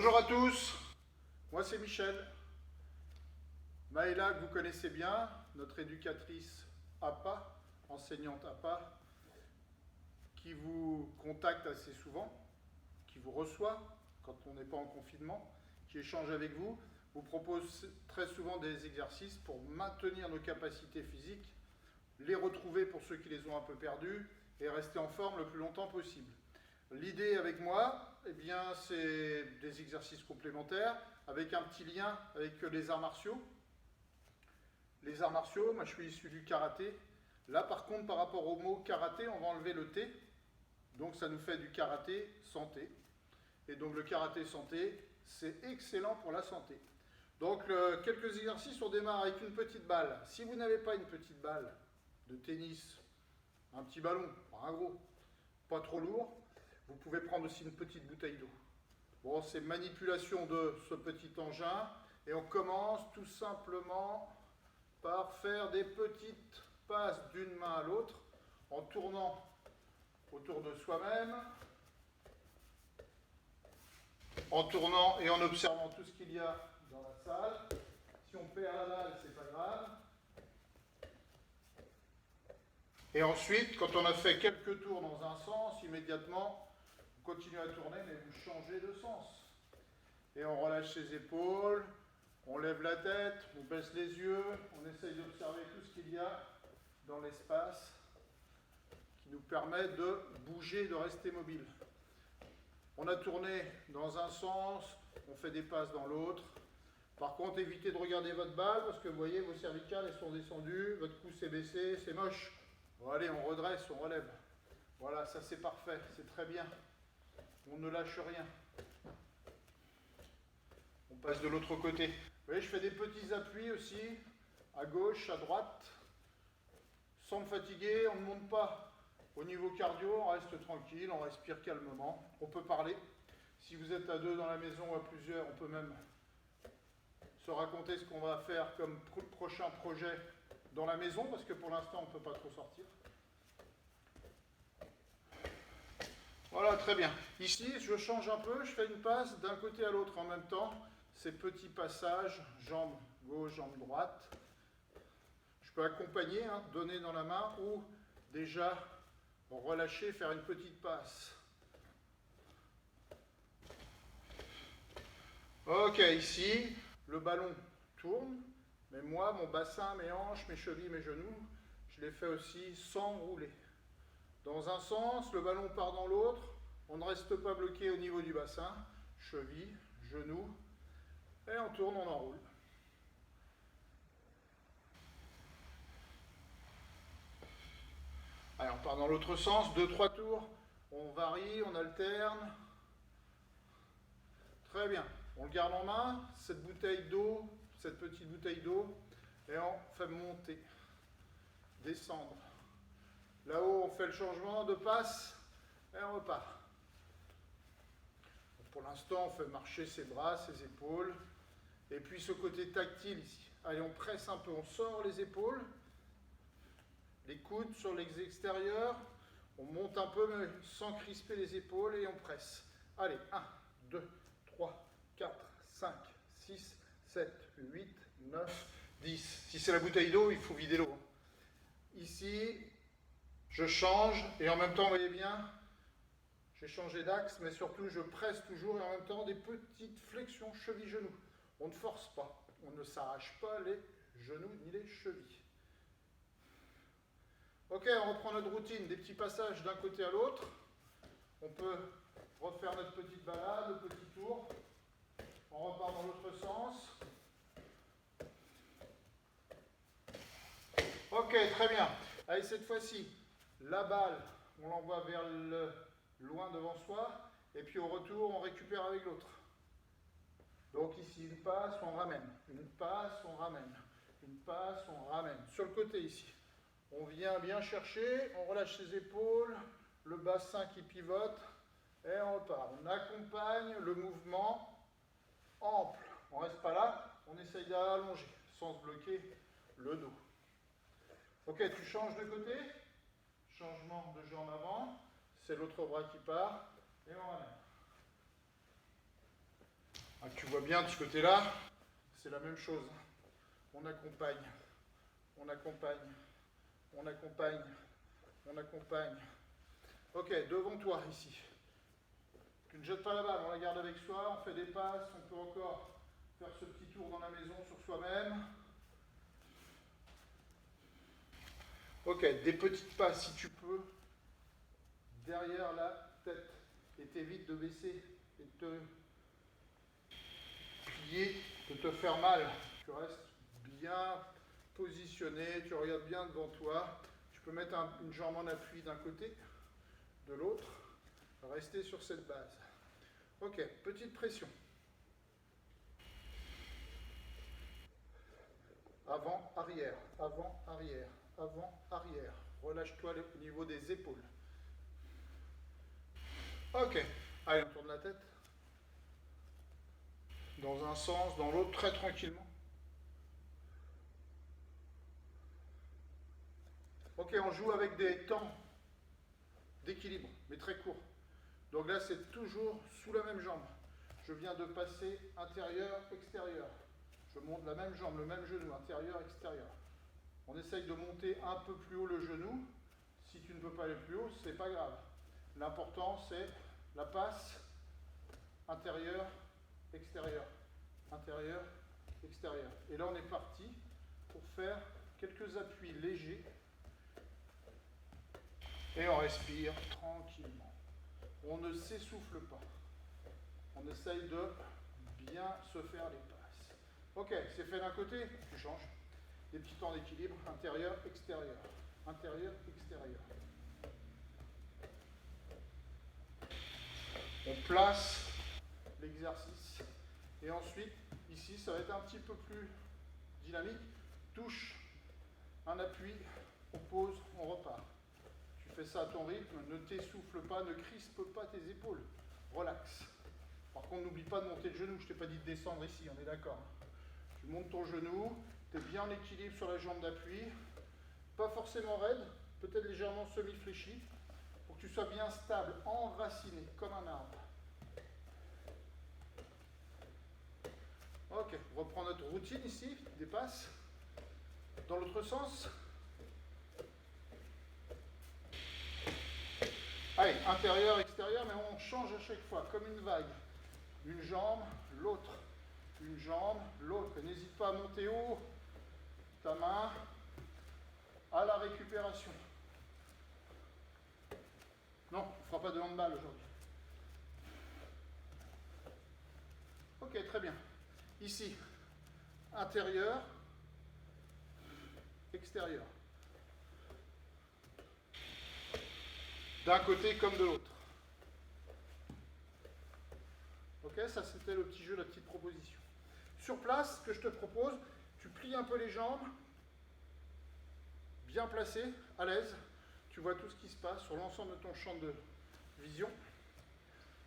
Bonjour à tous, moi c'est Michel. Maëla, que vous connaissez bien, notre éducatrice APA, enseignante APA, qui vous contacte assez souvent, qui vous reçoit quand on n'est pas en confinement, qui échange avec vous propose très souvent des exercices pour maintenir nos capacités physiques, les retrouver pour ceux qui les ont un peu perdus et rester en forme le plus longtemps possible. L'idée avec moi, eh bien, c'est des exercices complémentaires avec un petit lien avec les arts martiaux. Les arts martiaux, moi je suis issu du karaté. Là par contre, par rapport au mot karaté, on va enlever le T. Donc ça nous fait du karaté santé. Et donc le karaté santé, c'est excellent pour la santé. Donc quelques exercices, on démarre avec une petite balle. Si vous n'avez pas une petite balle de tennis, un petit ballon, pas un gros, pas trop lourd, vous pouvez prendre aussi une petite bouteille d'eau. Bon, c'est manipulation de ce petit engin et on commence tout simplement par faire des petites passes d'une main à l'autre en tournant autour de soi-même, en tournant et en observant tout ce qu'il y a dans la salle. Si on perd la balle, c'est pas grave. Et ensuite, quand on a fait quelques tours dans un sens, immédiatement, vous continuez à tourner, mais vous changez de sens. Et on relâche ses épaules, on lève la tête, on baisse les yeux, on essaye d'observer tout ce qu'il y a dans l'espace qui nous permet de bouger, de rester mobile. On a tourné dans un sens, on fait des passes dans l'autre. Par contre, évitez de regarder votre balle parce que vous voyez, vos cervicales elles sont descendues, votre cou s'est baissé, c'est moche. Bon, allez, on redresse, on relève. Voilà, ça c'est parfait, c'est très bien. On ne lâche rien. On passe de l'autre côté. Vous voyez, je fais des petits appuis aussi, à gauche, à droite, sans me fatiguer, on ne monte pas. Au niveau cardio, on reste tranquille, on respire calmement. On peut parler. Si vous êtes à deux dans la maison ou à plusieurs, on peut même se raconter ce qu'on va faire comme prochain projet dans la maison, parce que pour l'instant, on ne peut pas trop sortir. Voilà, très bien. Ici, je change un peu, je fais une passe d'un côté à l'autre en même temps. Ces petits passages, jambe gauche, jambe droite. Je peux accompagner, donner dans la main ou déjà relâcher, faire une petite passe. Ok, ici, le ballon tourne, mais moi, mon bassin, mes hanches, mes chevilles, mes genoux, je les fais aussi sans rouler. Dans un sens, le ballon part dans l'autre, on ne reste pas bloqué au niveau du bassin, cheville, genoux, et on tourne, on enroule. Allez, on part dans l'autre sens, 2-3 tours, on varie, on alterne. Très bien, on le garde en main, cette bouteille d'eau, cette petite bouteille d'eau, et on fait monter, descendre. Là-haut, on fait le changement de passe, et on repart. Pour l'instant, on fait marcher ses bras, ses épaules, et puis ce côté tactile ici. Allez, on presse un peu, on sort les épaules, les coudes sur les extérieurs, on monte un peu, mais sans crisper les épaules, et on presse. Allez, 1, 2, 3, 4, 5, 6, 7, 8, 9, 10. Si c'est la bouteille d'eau, il faut vider l'eau. Ici, je change, et en même temps, vous voyez bien, j'ai changé d'axe, mais surtout, je presse toujours, et en même temps, des petites flexions cheville-genou. On ne force pas, on ne s'arrache pas les genoux ni les chevilles. Ok, on reprend notre routine, des petits passages d'un côté à l'autre. On peut refaire notre petite balade, le petit tour. On repart dans l'autre sens. Ok, très bien. Allez, cette fois-ci, la balle, on l'envoie vers le loin devant soi. Et puis au retour, on récupère avec l'autre. Donc ici, une passe, on ramène. Une passe, on ramène. Une passe, on ramène. Sur le côté ici. On vient bien chercher, on relâche les épaules, le bassin qui pivote, et on repart. On accompagne le mouvement ample. On ne reste pas là, on essaye d'allonger, sans se bloquer le dos. Ok, tu changes de côté, changement de jambe avant, c'est l'autre bras qui part, et on ramène. Ah, tu vois bien de ce côté-là, c'est la même chose. On accompagne, on accompagne, on accompagne, on accompagne. Ok, devant toi ici. Tu ne jettes pas la balle, on la garde avec soi, on fait des passes, on peut encore faire ce petit tour dans la maison sur soi-même. Ok, des petites passes si tu peux, derrière la tête. Et t'évites de baisser et de te plier, de te faire mal. Tu restes bien positionné, tu regardes bien devant toi. Tu peux mettre une jambe en appui d'un côté, de l'autre. Rester sur cette base. Ok, petite pression. Avant, arrière, avant, arrière, avant, arrière. Relâche-toi au niveau des épaules. Ok, allez, on tourne la tête. Dans un sens, dans l'autre, très tranquillement. Ok, on joue avec des temps d'équilibre, mais très courts. Donc là, c'est toujours sous la même jambe. Je viens de passer intérieur, extérieur. Je monte la même jambe, le même genou, intérieur, extérieur. On essaye de monter un peu plus haut le genou. Si tu ne peux pas aller plus haut, c'est pas grave. L'important, c'est la passe intérieur, extérieur, intérieur, extérieur. Et là, on est parti pour faire quelques appuis légers. Et on respire tranquillement. On ne s'essouffle pas. On essaye de bien se faire les passes. Ok, c'est fait d'un côté, tu changes. Des petits temps d'équilibre, intérieur, extérieur. Intérieur, extérieur. On place l'exercice. Et ensuite, ici, ça va être un petit peu plus dynamique. Touche, un appui, on pose, on repart. Tu fais ça à ton rythme, ne t'essouffle pas, ne crispe pas tes épaules. Relax. Par contre, n'oublie pas de monter le genou. Je ne t'ai pas dit de descendre ici, on est d'accord. Tu montes ton genou, tu es bien en équilibre sur la jambe d'appui. Pas forcément raide, peut-être légèrement semi-fléchi, pour que tu sois bien stable, enraciné, comme un arbre. Ok, on reprend notre routine ici, des passes. Dans l'autre sens. Allez, intérieur, extérieur, mais on change à chaque fois, comme une vague. Une jambe, l'autre. Une jambe, l'autre. N'hésite pas à monter haut ta main à la récupération. Non, on ne fera pas de handball aujourd'hui. Ok, très bien. Ici, intérieur, extérieur. D'un côté comme de l'autre. Ok, ça c'était le petit jeu, la petite proposition. Sur place, ce que je te propose, tu plies un peu les jambes, bien placé, à l'aise. Tu vois tout ce qui se passe sur l'ensemble de ton champ de vision,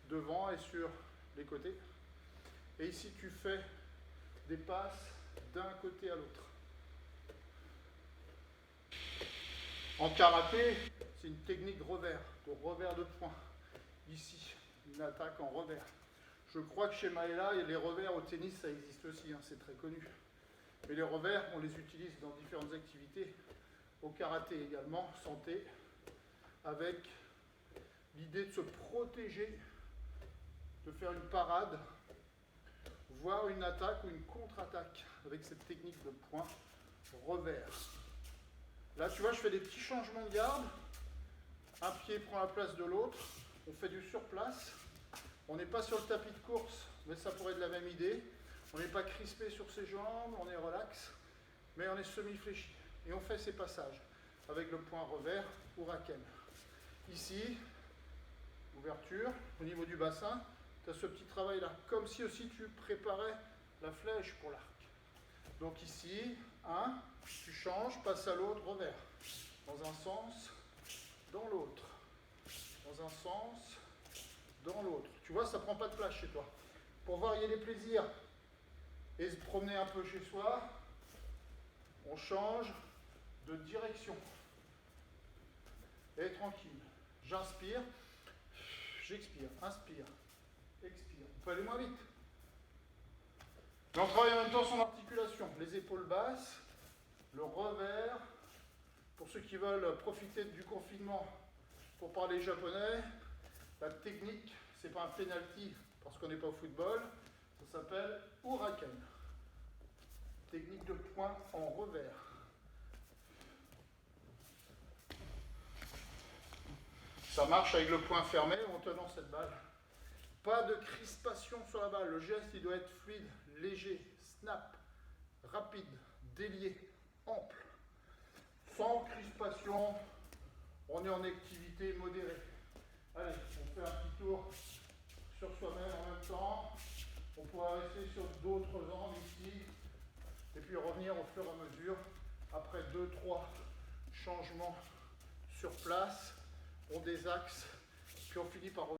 devant et sur les côtés. Et ici, tu fais des passes d'un côté à l'autre. En karaté, c'est une technique revers, de revers de poing. Ici, une attaque en revers. Je crois que chez Maëla, les revers au tennis, ça existe aussi, hein, c'est très connu. Mais les revers, on les utilise dans différentes activités. Au karaté également, santé, avec l'idée de se protéger, de faire une parade, voire une attaque ou une contre-attaque avec cette technique de poing revers. Là, tu vois, je fais des petits changements de garde. Un pied prend la place de l'autre. On fait du surplace. On n'est pas sur le tapis de course, mais ça pourrait être la même idée. On n'est pas crispé sur ses jambes, on est relax, mais on est semi-fléchi. Et on fait ces passages avec le point revers ou raken. Ici, ouverture, au niveau du bassin, tu as ce petit travail-là, comme si aussi tu préparais la flèche pour l'arc. Donc ici, un, tu changes, passe à l'autre, revers. Dans un sens, dans l'autre. Dans un sens, dans l'autre. Tu vois, ça ne prend pas de place chez toi. Pour varier les plaisirs et se promener un peu chez soi, on change de direction. Et tranquille. J'inspire, j'expire, inspire, expire. On peut aller moins vite. Mais on travaille en même temps son articulation. Les épaules basses, le revers. Pour ceux qui veulent profiter du confinement pour parler japonais, la technique, c'est pas un penalty parce qu'on n'est pas au football, ça s'appelle Uraken. Technique de point en revers. Ça marche avec le poing fermé en tenant cette balle. Pas de crispation sur la balle. Le geste, il doit être fluide, léger, snap, rapide, délié, ample. Sans crispation, on est en activité modérée. Allez, on fait un petit tour sur soi-même en même temps. On pourra rester sur d'autres angles ici. Et puis revenir au fur et à mesure. Après 2-3 changements sur place, on désaxe, puis on finit par